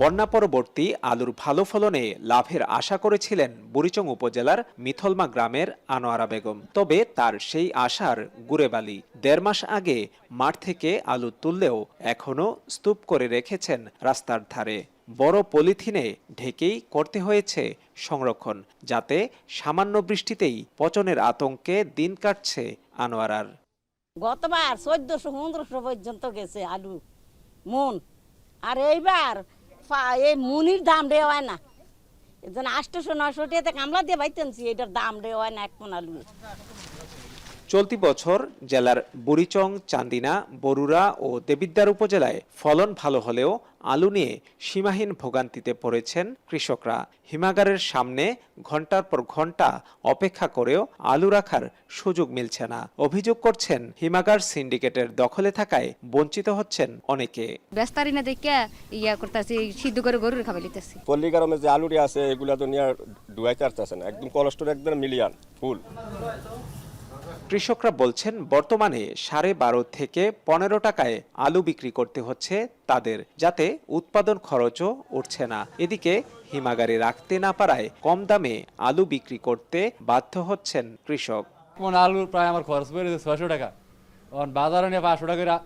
বন্যা পরবর্তী আলুর ভালো ফলনে লাভের আশা করেছিলেন বুড়িচং উপজেলার মিথলমা গ্রামের আনোয়ারা বেগম। তবে তার সেই আশার গুড়ে বালি। ১.৫ মাস আগে মাঠ থেকে আলু তুললেও এখনো স্তূপ করে রেখেছেন রাস্তার ধারে। বড় পলিথিনে ঢেকেই করতে হয়েছে সংরক্ষণ, যাতে সামান্য বৃষ্টিতেই পচনের আতঙ্কে দিন কাটছে আনোয়ারার। গতবার ১৪০০-১৫০০ পর্যন্ত গেছে আলু মন, আর এইবার এই মুনির দাম দেওয়া হয় না। এজন্য ৮০০-৯০০ টাকাতে কামলা দিয়ে বাইতেছি, এটার দাম দেওয়া হয় না এক মণ আলু। চলতি বছর জেলার বুড়িচং, চান্দিনা, বরুড়া ও দেবিদ্বার উপজেলায় ফলন ভালো হলেও আলু নিয়ে সীমাহীন ভোগান্তিতে পড়েছেন কৃষকরা। হিমাগারের সামনে ঘন্টার পর ঘন্টা অপেক্ষা করেও আলু রাখার সুযোগ মিলছে না। অভিযোগ করছেন হিমাগার সিন্ডিকেটের দখলে থাকায় বঞ্চিত হচ্ছেন অনেকে। বেস্তারি না দেখে ইয়া করতেছি, সিদ্ধ করে গরুর খাবার লিতেছি। পল্লী গ্রামে যে আলুটি আছে এগুলা তো নিয়ে ডুয়াইতে আসতেছে না, একদম কোলেস্টোর একদম মিলিয়ন ফুল। কৃষকরা বলছেন বর্তমানে 12.5 থেকে 15 টাকায় আলু বিক্রি করতে হচ্ছে তাদের, যাতে উৎপাদন খরচও উঠছে না। এদিকে হিমাগারে রাখতে না পারায় কম দামে আলু বিক্রি করতে বাধ্য হচ্ছেন কৃষক। কোন আলুর প্রায় আমার খরচ পড়ে ৬০০ টাকা, বাজারে নিয়ে ৫০০ টাকা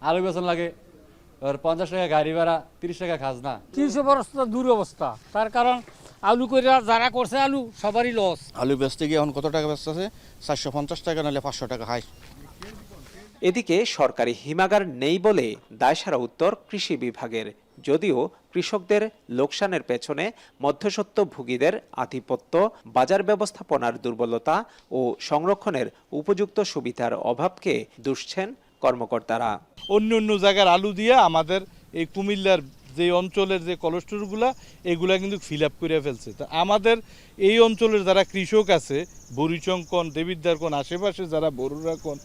আলু বেচন লাগে, ৫০ টাকা গাড়ি ভাড়া, ৩০ টাকা খাজনা। কৃষি অবস্থা দূর অবস্থা, তার কারণ আলু করে যারা করছে আলু সবারই লস। আলু বেচতে গিয়ে এখন কত টাকা বেচতেছে? ৪৫০ টাকা, নাহলে ৫০০ টাকা হাই। এদিকে সরকারি হিমাগার নেই বলে দায়সারা উত্তর কৃষি বিভাগের। যদিও কৃষকদের লোকসানের পেছনে মধ্যস্বত্বভোগীদের আধিপত্য, বাজার ব্যবস্থাপনার দুর্বলতা ও সংরক্ষণের উপযুক্ত সুবিধার অভাবকে দুষছেন কর্মকর্তারা। অন্য অন্য জায়গার আলু দিয়ে আমাদের এই কুমিল্লার যে অঞ্চলের যে কোলেস্টোরগুলা এগুলা কিন্তু ফিল আপ করে ফেলছে। তা আমাদের এই অঞ্চলের যারা কৃষক আছে, বুড়িচং কোন, দেবিদ্বার কোন, আশেপাশে যারা বরুড়া কোন,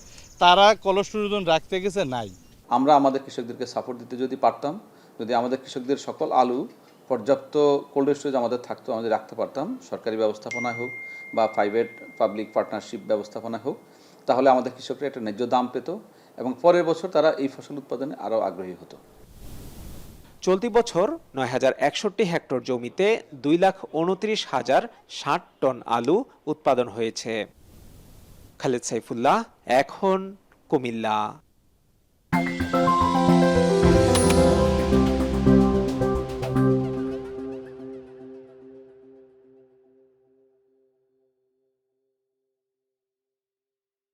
তারা কোলেস্টোর রাখতে গেছে নাই। আমরা আমাদের কৃষকদেরকে সাপোর্ট দিতে যদি পারতাম, যদি আমাদের কৃষকদের সকল আলু পর্যাপ্ত কোল্ড স্টোরেজ আমাদের থাকতো, আমাদের রাখতে পারতাম, সরকারি ব্যবস্থাপনায় হোক বা প্রাইভেট পাবলিক পার্টনারশিপ ব্যবস্থাপনায় হোক, তাহলে আমাদের কৃষকরা একটা ন্যায্য দাম পেত এবং পরের বছর তারা এই ফসল উৎপাদনে আরও আগ্রহী হতো। চলতি বছর ৯,০৬১ হেক্টর জমিতে ২,২৯,০৬০ টন আলু উৎপাদন হয়েছে। খালেদ সাইফুল্লাহ, এখন কুমিল্লা।